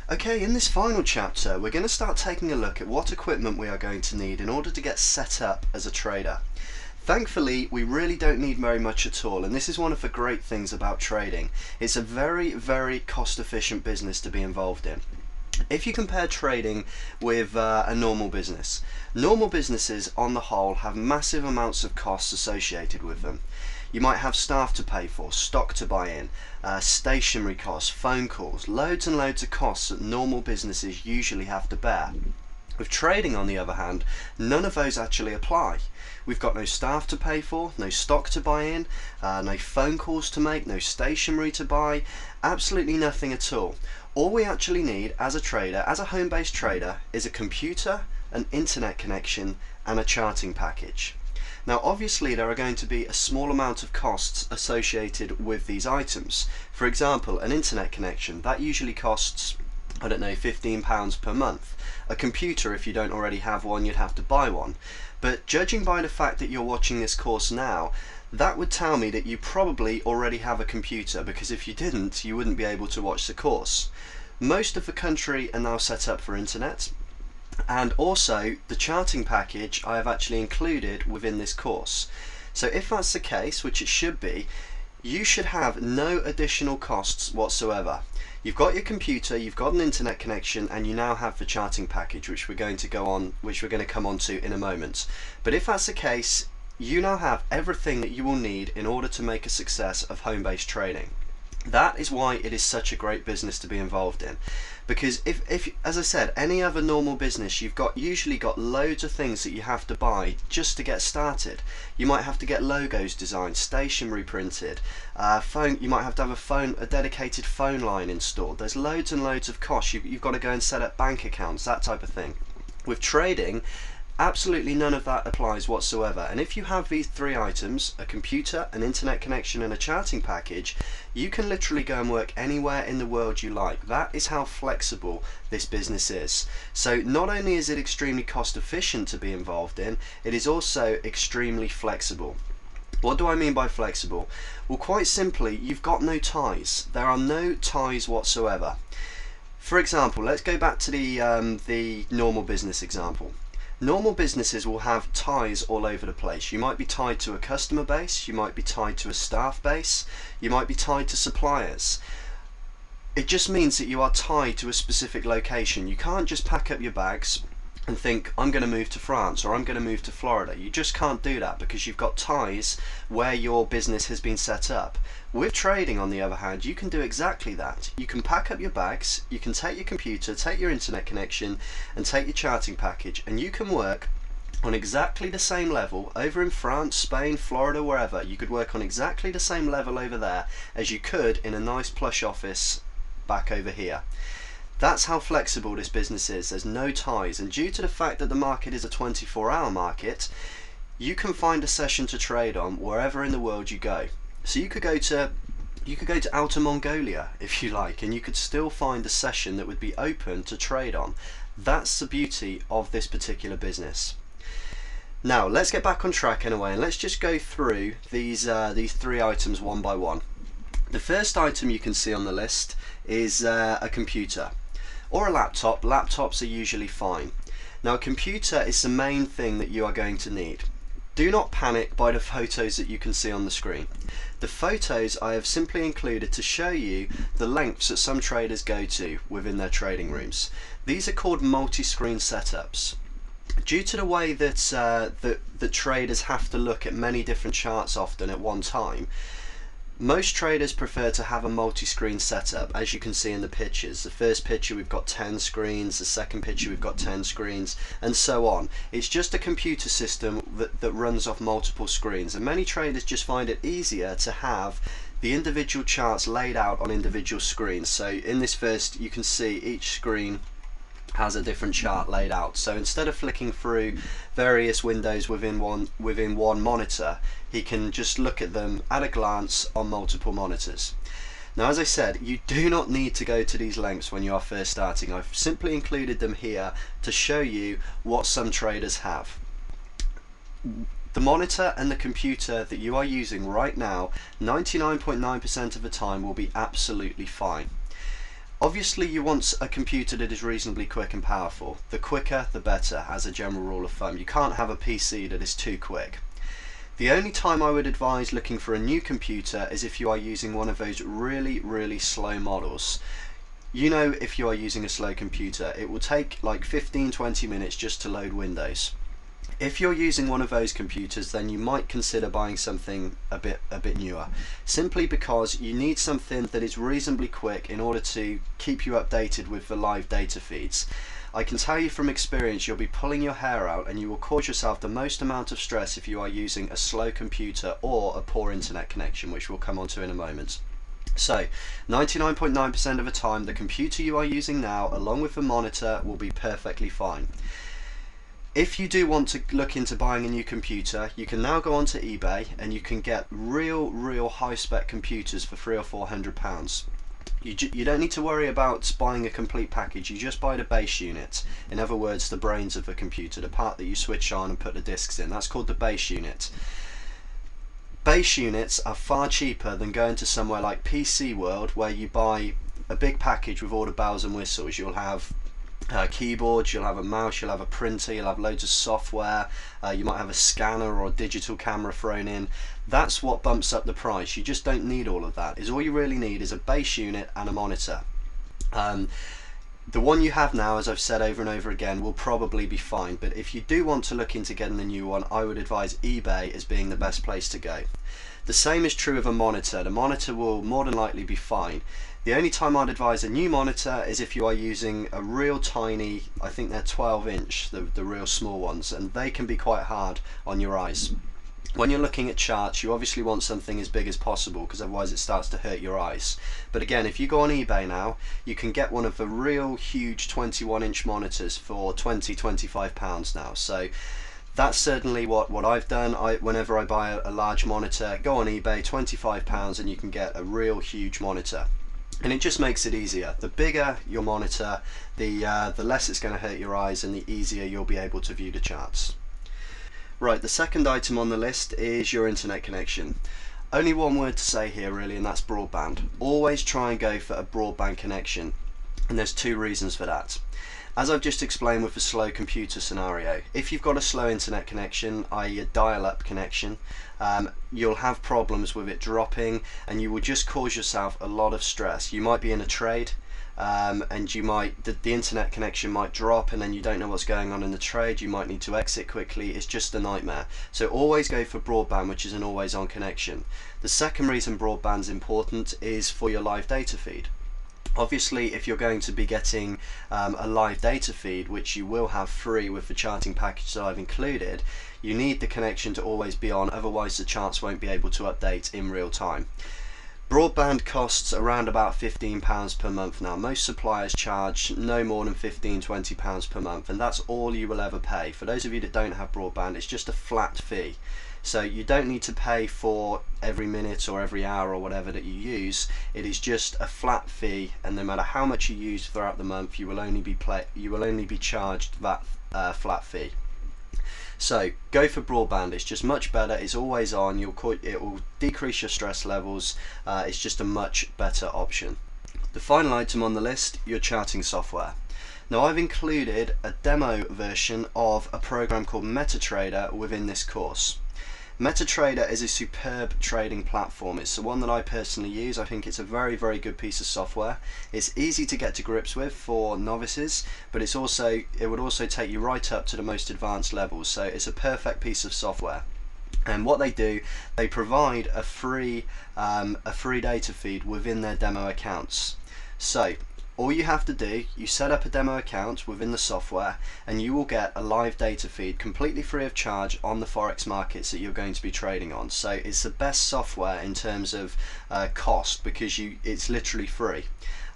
Okay, in this final chapter we're going to start taking a look at what equipment we are going to need in order to get set up as a trader. Thankfully, we really don't need very much at all, and this is one of the great things about trading. It's a very cost efficient business to be involved in. If you compare trading with a normal business, normal businesses on the whole have massive amounts of costs associated with them. You might have staff to pay for, stock to buy in, stationery costs, phone calls, loads and loads of costs that normal businesses usually have to bear. With trading, on the other hand, none of those actually apply. We've got no staff to pay for, no stock to buy in, no phone calls to make, no stationery to buy, absolutely nothing at all. All we actually need as a trader, as a home-based trader, is a computer, an internet connection, and a charting package. Now obviously there are going to be a small amount of costs associated with these items. For example, an internet connection, that usually costs, I don't know, £15 per month. A computer, if you don't already have one, you'd have to buy one. But judging by the fact that you're watching this course now, that would tell me that you probably already have a computer, because if you didn't, you wouldn't be able to watch the course. Most of the country are now set up for internet, and also the charting package I have actually included within this course. So if that's the case, which it should be, you should have no additional costs whatsoever. You've got your computer, you've got an internet connection, and you now have the charting package, which we're going to come on to in a moment. But if that's the case, you now have everything that you will need in order to make a success of home-based trading. That is why it is such a great business to be involved in. Because if as I said, any other normal business, you've usually got loads of things that you have to buy just to get started. You might have to get logos designed, stationery printed, you might have to have a dedicated phone line installed. There's loads and loads of costs. You've got to go and set up bank accounts, that type of thing. With trading, absolutely none of that applies whatsoever, and if you have these three items, a computer, an internet connection, and a charting package, you can literally go and work anywhere in the world you like. That is how flexible this business is. So not only is it extremely cost efficient to be involved in, it is also extremely flexible. What do I mean by flexible? Well, quite simply, you've got no ties. There are no ties whatsoever. For example, let's go back to the normal business example. Normal businesses will have ties all over the place. You might be tied to a customer base, you might be tied to a staff base, you might be tied to suppliers. It just means that you are tied to a specific location. You can't just pack up your bags and think, I'm going to move to France or I'm going to move to Florida. You just can't do that because you've got ties where your business has been set up. With trading, on the other hand, you can do exactly that. You can pack up your bags, you can take your computer, take your internet connection, and take your charting package, and you can work on exactly the same level over in France, Spain, Florida, wherever. You could work on exactly the same level over there as you could in a nice plush office back over here. That's how flexible this business is. There's no ties, and due to the fact that the market is a 24-hour market, you can find a session to trade on wherever in the world you go. So you could go to Outer Mongolia if you like, and you could still find a session that would be open to trade on. That's the beauty of this particular business. Now let's get back on track anyway, and let's just go through these three items one by one. The first item you can see on the list is a computer or a laptop. Laptops are usually fine. Now a computer is the main thing that you are going to need. Do not panic by the photos that you can see on the screen. The photos I have simply included to show you the lengths that some traders go to within their trading rooms. These are called multi-screen setups. Due to the way that the traders have to look at many different charts often at one time, most traders prefer to have a multi-screen setup, as you can see in the pictures. The first picture we've got 10 screens, the second picture we've got 10 screens, and so on. It's just a computer system that runs off multiple screens, and many traders just find it easier to have the individual charts laid out on individual screens. So in this first, you can see each screen has a different chart laid out. So instead of flicking through various windows within one monitor, he can just look at them at a glance on multiple monitors. Now, as I said, you do not need to go to these lengths when you are first starting. I've simply included them here to show you what some traders have. The monitor and the computer that you are using right now, 99.9% of the time will be absolutely fine. Obviously you want a computer that is reasonably quick and powerful. The quicker the better, as a general rule of thumb. You can't have a PC that is too quick. The only time I would advise looking for a new computer is if you are using one of those really slow models. You know, if you are using a slow computer, it will take like 15-20 minutes just to load Windows. If you're using one of those computers, then you might consider buying something a bit newer, simply because you need something that is reasonably quick in order to keep you updated with the live data feeds. I can tell you from experience, you'll be pulling your hair out and you will cause yourself the most amount of stress if you are using a slow computer or a poor internet connection, which we'll come on to in a moment. So 99.9% of the time, the computer you are using now, along with the monitor, will be perfectly fine. If you do want to look into buying a new computer, you can now go onto eBay and you can get real high-spec computers for £300 or £400. You don't need to worry about buying a complete package, you just buy the base unit. In other words, the brains of the computer, the part that you switch on and put the discs in. That's called the base unit. Base units are far cheaper than going to somewhere like PC World, where you buy a big package with all the bells and whistles. You'll have keyboards, you'll have a mouse, you'll have a printer, you'll have loads of software, you might have a scanner or a digital camera thrown in. That's what bumps up the price. You just don't need all of that. All you really need is a base unit and a monitor. The one you have now, as I've said over and over again, will probably be fine, but if you do want to look into getting a new one, I would advise eBay as being the best place to go. The same is true of a monitor. The monitor will more than likely be fine. The only time I'd advise a new monitor is if you are using a real tiny, I think they're 12-inch, the real small ones, and they can be quite hard on your eyes. When you're looking at charts, you obviously want something as big as possible, because otherwise it starts to hurt your eyes. But again, if you go on eBay now, you can get one of the real huge 21-inch monitors for £20-25 now. So that's certainly what I've done. Whenever I buy a large monitor, go on eBay, £25, and you can get a real huge monitor. And it just makes it easier. The bigger your monitor, the less it's going to hurt your eyes, and the easier you'll be able to view the charts. Right, the second item on the list is your internet connection. Only one word to say here really, and that's broadband. Always try and go for a broadband connection, and there's two reasons for that. As I've just explained with the slow computer scenario, if you've got a slow internet connection, i.e. a dial-up connection, you'll have problems with it dropping, and you will just cause yourself a lot of stress. You might be in a trade, and you might the internet connection might drop, and then you don't know what's going on in the trade. You might need to exit quickly. It's just a nightmare. So always go for broadband, which is an always-on connection. The second reason broadband's important is for your live data feed. Obviously, if you're going to be getting a live data feed, which you will have free with the charting package that I've included, you need the connection to always be on, otherwise the charts won't be able to update in real time. Broadband costs around about £15 per month now. Most suppliers charge no more than £15-20 per month, and that's all you will ever pay. For those of you that don't have broadband, it's just a flat fee. So you don't need to pay for every minute or every hour or whatever that you use. It is just a flat fee, and no matter how much you use throughout the month, you will only be charged that flat fee. So go for broadband. It's just much better. It's always on. It will decrease your stress levels. It's just a much better option. The final item on the list, your charting software. Now I've included a demo version of a program called MetaTrader within this course. MetaTrader is a superb trading platform. It's the one that I personally use. I think it's a very good piece of software. It's easy to get to grips with for novices, but it would also take you right up to the most advanced levels. So it's a perfect piece of software. And what they do, they provide a free data feed within their demo accounts. So all you have to do, you set up a demo account within the software, and you will get a live data feed completely free of charge on the forex markets that you're going to be trading on. So it's the best software in terms of cost, because it's literally free.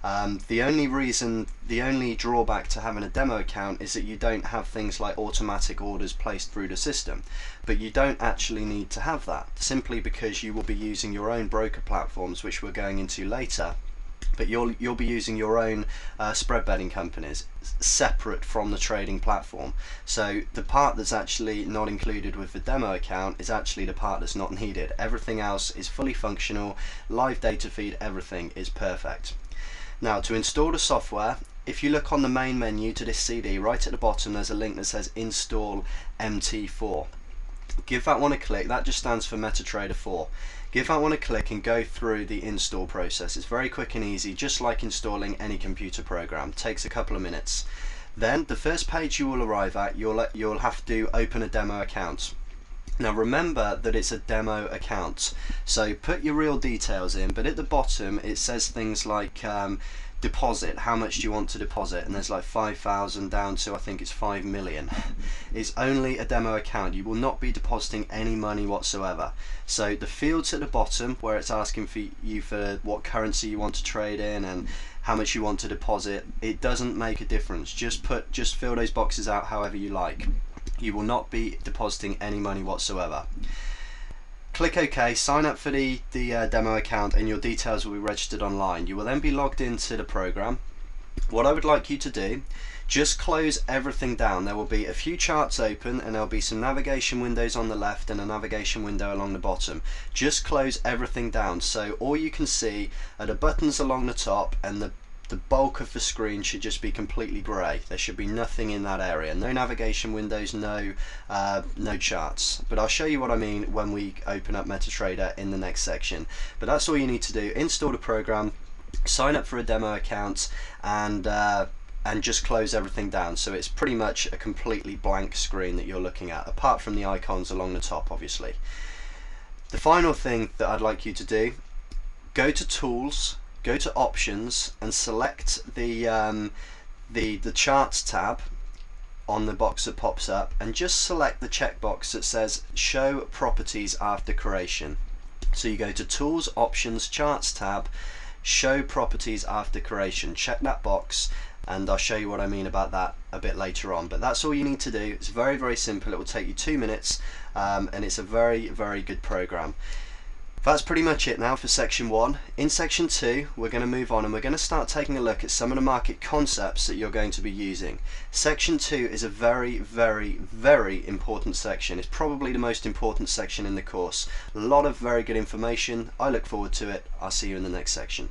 The only drawback to having a demo account is that you don't have things like automatic orders placed through the system, but you don't actually need to have that, simply because you will be using your own broker platforms, which we're going into later. But you'll be using your own spread betting companies separate from the trading platform. So the part that's actually not included with the demo account is actually the part that's not needed. Everything else is fully functional. Live data feed, everything is perfect. Now to install the software, if you look on the main menu to this CD, right at the bottom there's a link that says install MT4. Give that one a click. That just stands for MetaTrader 4. Give that one a click and go through the install process. It's very quick and easy, just like installing any computer program. Takes a couple of minutes. Then the first page you will arrive at, you'll have to open a demo account. Now remember that it's a demo account, so put your real details in, but at the bottom it says things like deposit, how much do you want to deposit, and there's like 5,000 down to I think it's 5 million. It's only a demo account. You will not be depositing any money whatsoever. So the fields at the bottom where it's asking for you for what currency you want to trade in and how much you want to deposit, it doesn't make a difference. Just fill those boxes out however you like. You will not be depositing any money whatsoever. Click OK, sign up for the demo account, and your details will be registered online. You will then be logged into the program. What I would like you to do, just close everything down. There will be a few charts open and there will be some navigation windows on the left and a navigation window along the bottom. Just close everything down, so all you can see are the buttons along the top, and the bulk of the screen should just be completely grey. There should be nothing in that area. No navigation windows, no charts. But I'll show you what I mean when we open up MetaTrader in the next section. But that's all you need to do. Install the program, sign up for a demo account, and just close everything down. So it's pretty much a completely blank screen that you're looking at, apart from the icons along the top, obviously. The final thing that I'd like you to do, go to Tools, go to Options, and select the Charts tab on the box that pops up, and just select the checkbox that says Show Properties After Creation. So you go to Tools, Options, Charts tab, Show Properties After Creation. Check that box, and I'll show you what I mean about that a bit later on. But that's all you need to do. It's very, very simple. It will take you 2 minutes, and it's a very, very good program. That's pretty much it now for section 1. In section 2 we're going to move on and we're going to start taking a look at some of the market concepts that you're going to be using. Section 2 is a very, very, very important section. It's probably the most important section in the course. A lot of very good information. I look forward to it. I'll see you in the next section.